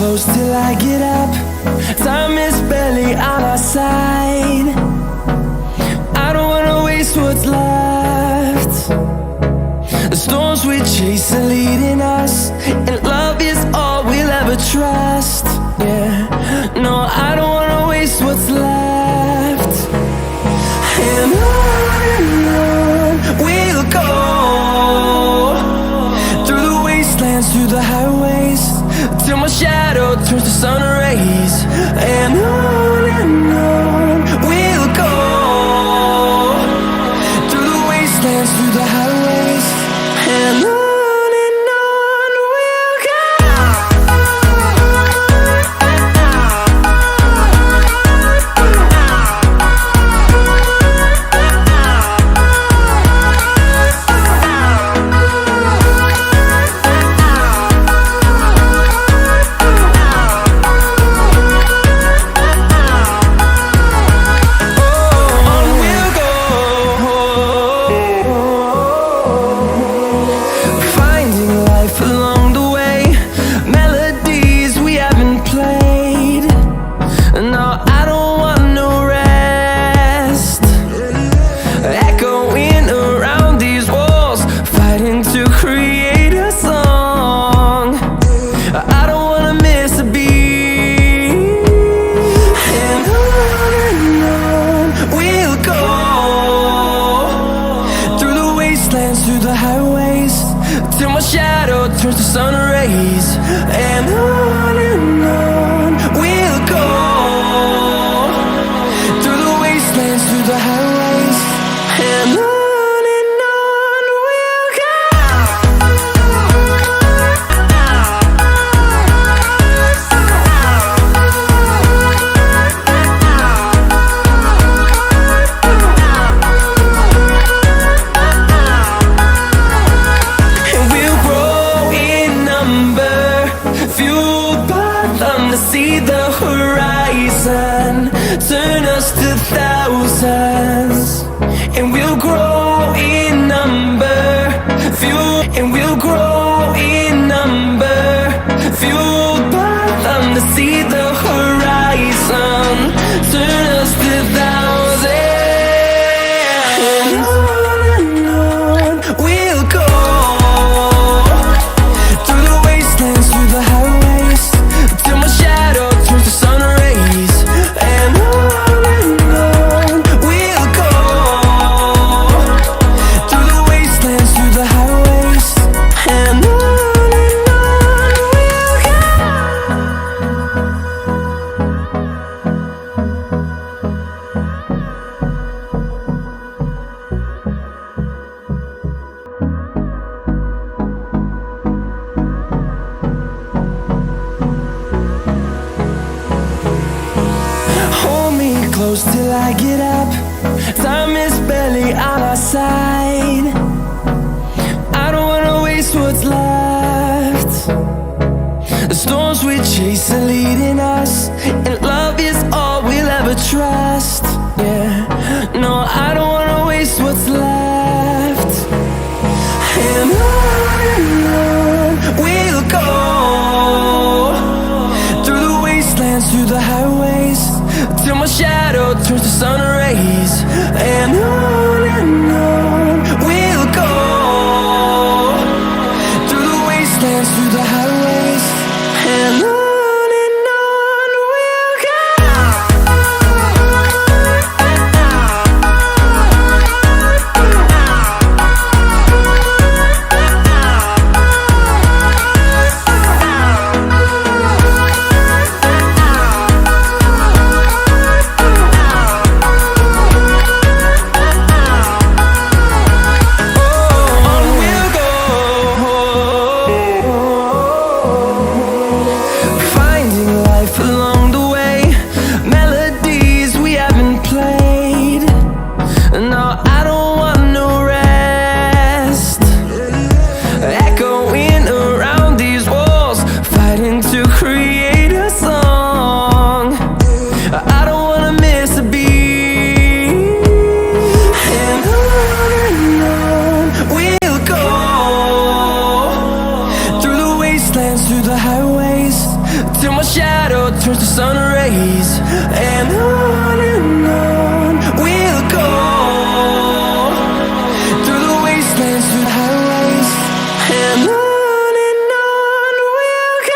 close till I get up. Time is barely on our side. I don't wanna waste what's left. The storms we chase are leading us, and love is all we'll ever trust. Yeah, no, I don't wanna waste what's left. And on we'll go, through the wastelands, through the highways, till my shadow turns to sun rays. And on we'll go, through the wastelands, through the highways, and on we'll go. Through the highways, till my shadow turns to sun rays. And on we'll go, through the wastelands, through the highways, and on we'll go. See the horizon, turn us to thousands, and we'll grow in number, and we'll grow in number, fueled by them to see the horizon, turn us to thousands, and on we'll go, through the wastelands, through the highways, till my shadow turns to sun rays. And on we'll go, through the wastelands, through the highways, and on we'll go. Hold me close till I get up. Time is barely on our side. I don't wanna waste what's left. The storms we chase are leading us, and love is all we'll ever trust. Yeah, no, I don't wanna waste what's left. And on we'll go, through the wastelands, through the highways, till my shadow turns to sun rays. And on we'll go, through the wastelands, through the highways, and on we'll go. Till my turns to sun rays, and on we'll go through the wastelands, through the highways, and on we'll go.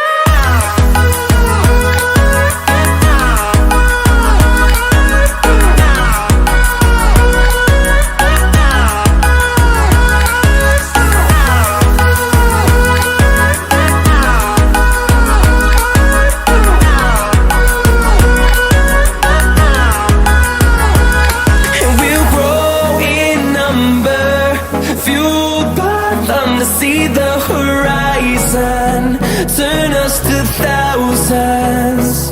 See the horizon, turn us to thousands,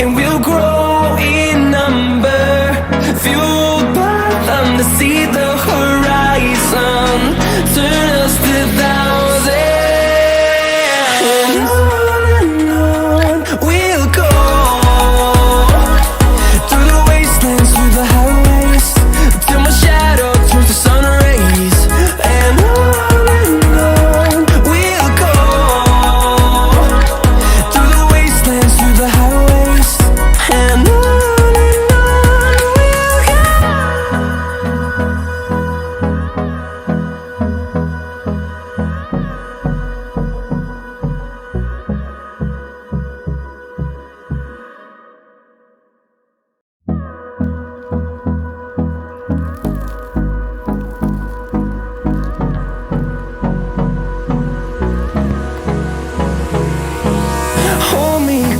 and we'll grow in number, fueled by them to see the horizon, turn us to thousands, and on we'll go through the wastelands, through the highways, till my shadow turns to sun rays, and on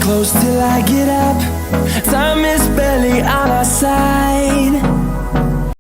close till I get up. Time is barely